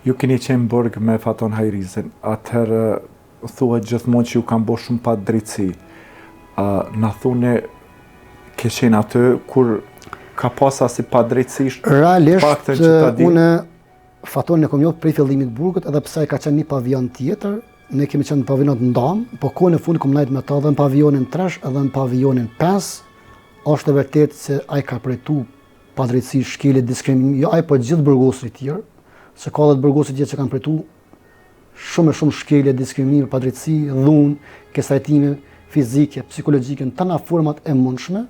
Ju keni qenë burg me Faton Hajrizin, atëherë thuhet gjithmonë që ju kanë bërë shumë pa drejtësi. Na thuni, ke qenë aty kur ka pas asi pa drejtësish? Realisht, une Faton e kom njohur prej fillimit burgut, edhe pse ka qenë një pavion tjetër, ne kemi qenë në pavionat ndamë, po kohën e fundit kom nejt me ta edhe në pavionin 3 edhe në pavionin 5, është e vërtet se ai ka përjetu pa drejtësi, shkelje, diskriminim, jo ai, po gjithë burgosërit tjerë, se ka dhe të burgosët tjetë që kanë përjetu shumë shkelje, diskriminime, padrejtësi, dhunë, kestrajtime fizike, psikologjike, në tëna format e mundshme.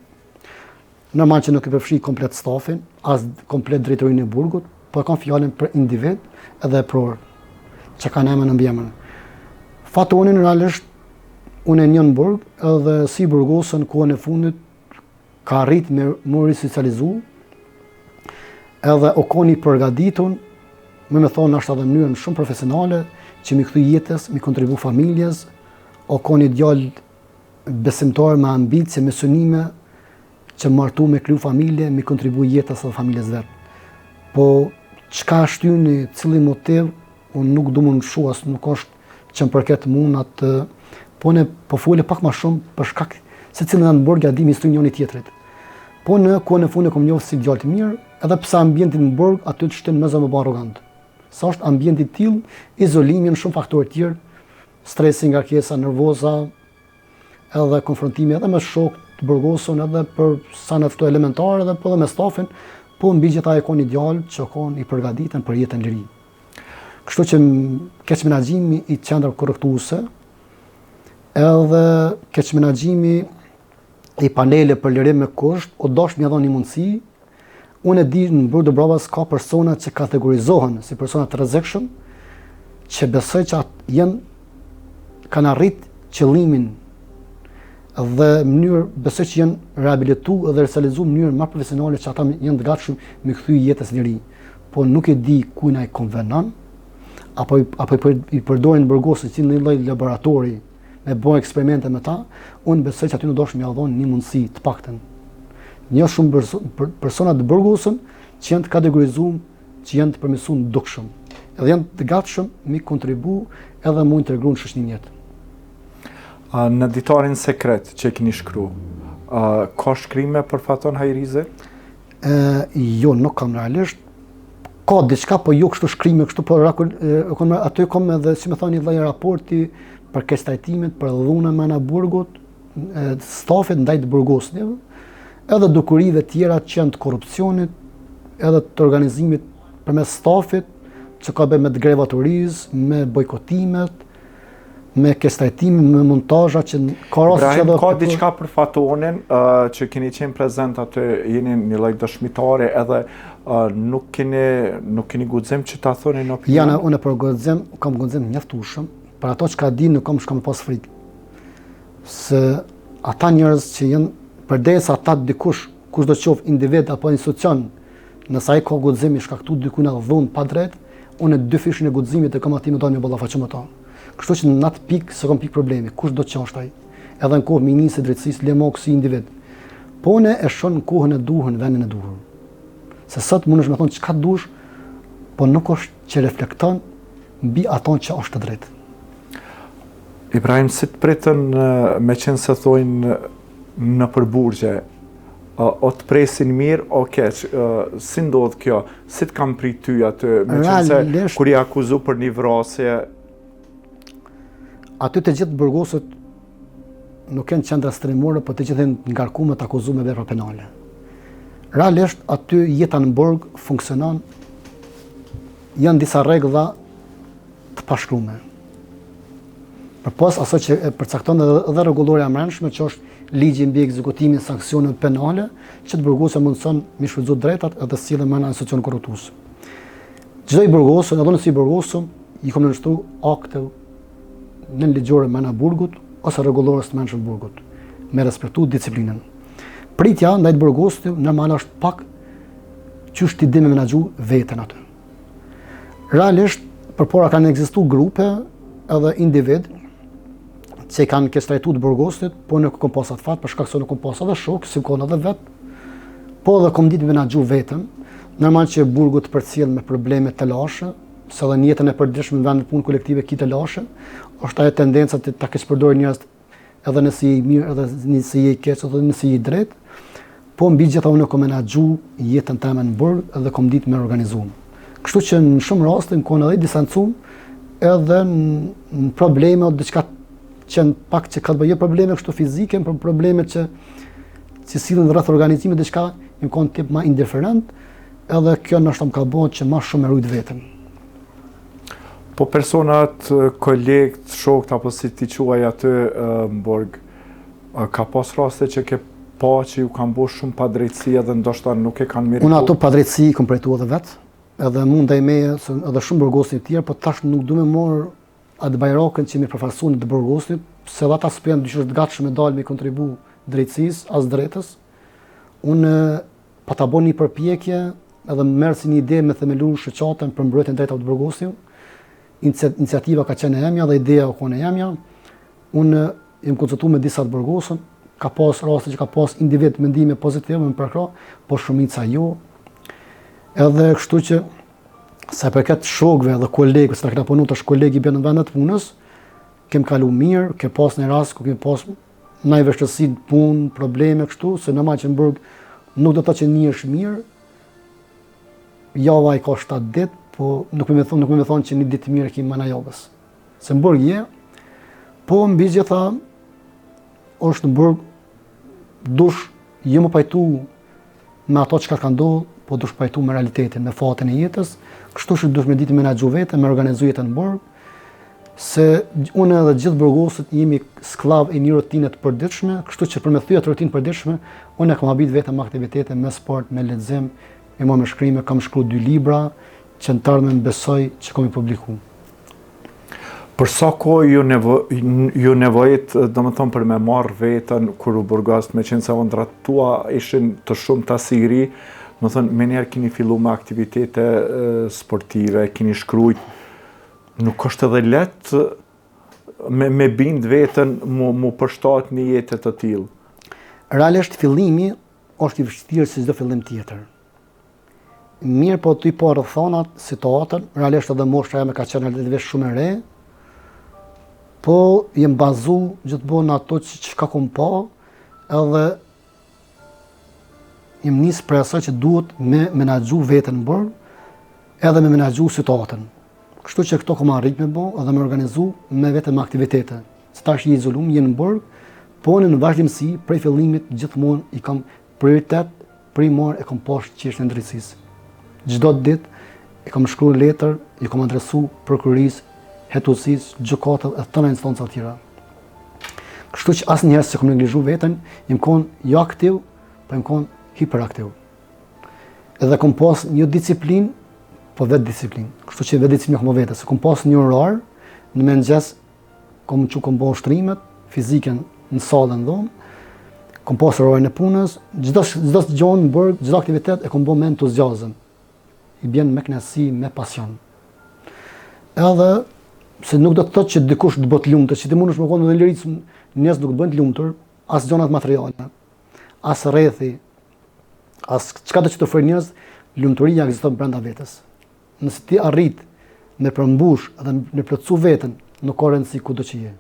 Normal që nuk e përfshi komplet stafin, as komplet drejtorinë e burgut, po e kanë fjallin për individ edhe pror, që kanë emën në mbjemën. Fatonin realisht, unë e njën burg, edhe si burgosën kohën e fundit, ka rrit me më risocializu, edhe o koni përgaditun, me thonë është edhe mënyrën shumë profesionale, që mi kthy jetës, mi kontribu familjes, o ka një djallë besimtar me ambicie, me synime, që martu me kriju familje, mi kontribu jetës dhe familjes vetë. Po, qka shtyni, cili motiv, unë nuk du më nëshuas, nuk është që më përket mund atë, po ne po fole pak ma shumë për shkak se cilën në burg ja dim historinë njëri tjetrit. Po në kohën e fundit kom njohur si djalë të mirë, edhe pse ambientin në burg aty të shtyn më zë më bë arrogant. Sa është ambienti i tillë, izolimi në shumë faktorë të tjerë, stresi, ngarkesa nervoza, edhe konfrontimi edhe me shokët të burgosën, edhe për sanat këto elementare, edhe po edhe me stafin, po mbi gjitha e ka një djalë që ka i përgatitën për jetën liri. Kështu që keq menaxhimi i qendrave korrektuese, edhe keq menaxhimi i panele për lirim me kusht, o dash më dhënë një mundësi. Unë e di në burg të Brabas ka persona që kategorizohen si persona të rrezikshëm, që besoj që kanë arrit qëllimin dhe mënyrë, besoj që janë rehabilitu dhe resalizu mënyrë më profesionale që ata janë të gatshëm me kthy jetës liri. Po nuk e di kujna i konvenon, apo i përdorin burgosët si në një lloj laboratori me bën eksperimente me ta, unë besoj që aty nuk dosh më ia dhon një mundësi të paktën. Një shumë persona të burgosën që janë të kategorizuar, që janë të përmirësuar dukshëm, edhe janë të gatshëm mi kontribu edhe mu integru në shoqërinë jetë. Në ditarin sekret që keni shkru, ka shkrime për Faton Hajrizin? Jo, nuk kam realisht. Ka diçka, po jo kështu shkrime, kështu po aty kam edhe, si më thoni, një lloj raporti për kestrajtimet, për dhunën mana burgut, stafit ndaj të burgosëve, edhe dukurive tjera që janë të korrupsionit, edhe të organizimit përmes stafit, që ka bëjë me të greva të riz, me bojkotimet, me kestrajtime, me montazha që ka rasti që ka diçka për Fatonin që keni qenë prezent aty, jeni një lloj dëshmitare, edhe nuk keni guxim që ta thoni në opinion? Jana, unë për guxim, kam guxim mjaftueshëm, për ato që ka di nuk kam shkam pas frikë. Se ata njerëz që janë përderisa ata dikush, kush do qoftë individ apo institucion, nëse ai ka guxim i shkaktu diku në dhunë pa drejt, unë dy fishin e guximit e kam aty më tani me ballafaqëm ata. Kështu që në atë pikë s'kam pikë problemi, kush do të qoftë ai. Edhe në kohë ministri i drejtësisë Lemok si individ. Po ne e shoh në kohën e duhur, në vendin e duhur. Se sot mundesh me thonë çka dush, po nuk është që reflekton mbi ato që është të drejtë. Ibrahim, si të pritën me qenë se thojnë në përburgje, o të presin mirë, o keq, si ndodhë kjo, si të kam prit ty aty, me qenë se kur i akuzu për një vrasje? Aty të gjithë burgosët nuk janë qendra strimore, po të gjithë janë ngarkuar të akuzuar me vepra penale. Realisht aty jeta në burg funksionon, janë disa rregulla të pashkruara. Përpos aso që përcakton edhe rregulloria e brendshme, që është ligji mbi ekzekutimin e sanksioneve penale, që të burgosë mundson mi shfrytëzu drejtat edhe sillen mëna institucion korruptues. Çdo i burgosur, edhe nëse i burgosur, i kam nënshtruar akte në ligjore mëna burgut ose rregullores të mençur burgut, me respektu disiplinën. Pritja ndaj të burgosit normal është pak qysh ti dhe me menaxhu veten aty. Realisht përpara kanë ekzistuar grupe edhe individ që kanë kestrajtuar të burgosit, po nuk kam pas atë fat për shkak se nuk kam pas edhe shok, si kanë edhe vet. Po edhe kam ditë menaxhu veten. Normal që burgu të përcjell me probleme të lashe, se edhe në jetën e përditshme në vend punë kolektive ki të lashën, është ajo tendenca të ta kesh përdorur njerëz edhe nëse je i mirë, edhe nëse je i keq, edhe nëse je i drejtë, po mbi gjitha unë kam menaxhu jetën time në burg edhe kam ditë me organizum. Kështu që në shumë raste në kohën edhe i distancum, edhe në probleme o diçka që në pak që ka të bëjë probleme kështu fizike, për probleme që sillen rreth organizimit diçka një kon tip më indiferent, edhe kjo nështë më ka bërë që më shumë e rujt veten. Po personat, kolegët, shokët apo si ti quaj aty në burg, ka pas raste që ke pa që ju kanë bërë shumë padrejtësi edhe ndoshta nuk e kanë merituar? Unë ato padrejtësi kom përjetuar edhe vetë, edhe mund ndaj meje edhe shumë burgosin të tjerë, po tash nuk du me morë atë bajrakën që mi përfaqësuan të burgosit, se edhe ata s'pjen dyshë të gatshëm me dalë me kontribu drejtësisë, as drejtës. Unë pa ta bën një përpjekje edhe merr si një ide me themelu shoqatën për mbrojtjen e drejtave të burgosit. Iniciativa ka qenë e emja dhe ideja ka qenë e emja. Unë jam konsultuar me disa të burgosën, ka pas raste që ka pas individ mendime pozitive më përkra, po shumica jo. Edhe kështu që sa përket shokëve dhe kolegëve, se ta kena punu tash kolegi bën në vendet punës, kem kalu mirë, ke pas në rast ku kem pas ndaj vështirësi në punë, probleme kështu, se normal që në burg nuk do të thotë që një është mirë. Java i ka 7 ditë, po nuk më thon që një ditë mirë kim mana javës. Se në burg je, po mbi gjitha është në burg dush jo më pajtu me ato që ka ndodhur, po dush pajtu me realitetin, me fatin e jetës, kështu që dush me ditë me menaxhu veten, me organizu jetën në burg, se unë edhe gjithë burgosët jemi sklav e një rutine të përditshme, kështu që për me thyer atë rutinë përditshme, unë kam habit vetëm me aktivitete, me sport, me lexim, me shkrime, kam shkruar 2 libra që në të ardhmen besoj që kam i publiku. Për sa kohë ju nevojit, domethënë për me marrë veten kur u burgos, me qenë se ëndrat tua ishin të shumta si i ri, domethënë me njerë keni fillu me aktivitete sportive, keni shkrujt, nuk është edhe lehtë me bind veten mu përshtat një jetë të tillë. Realisht fillimi është i vështirë si çdo fillim tjetër. Mirë po ty po rrethonat, situatën, realisht edhe mosha jam ka qenë edhe shumë e re, po jem bazu gjithmonë ato që ka kom pa, edhe jem nis për asaj që duhet me menaxhu veten në burg, edhe me menaxhu situatën. Kështu që këto kam arrit me bë, edhe me organizu me vetëm aktivitete. Se tash i izolum, jenë në burg, po në vazhdimsi, prej fillimit gjithmonë i kam prioritet, primor e kam poshtë çështën e drejtësisë. Çdo ditë e kam shkruar letër, i kam adresu prokurisë, hetuesisë, gjykatave e tëra instanca të tjera. Kështu që asnjëherë s'e kam neglizhu veten, jam kon jo aktiv, po jam kon hiperaktiv. Edhe kam pas një disiplinë, po vetë disiplinë. Kështu që vetë disiplinë kam vetë, se kam pas një orar në mëngjes, kam bën ushtrimet fizike në sallën dhomë, kam pas orarin e punës, çdo gjë në burg, çdo aktivitet e kam bën me entuziazëm. I bjen me kënaqësi, me pasion. Edhe se nuk do të thotë që dikush të bëhet lumtur, që ti mundesh me qenë në lirisë, njerëz nuk bëhen të lumtur, as gjonat materiale, as rrethi, as çka do të ofrojë njerëz, lumturia ekziston brenda vetes. Nëse ti arrit me përmbush dhe me plotësu veten, nuk ka rëndësi kudo që je.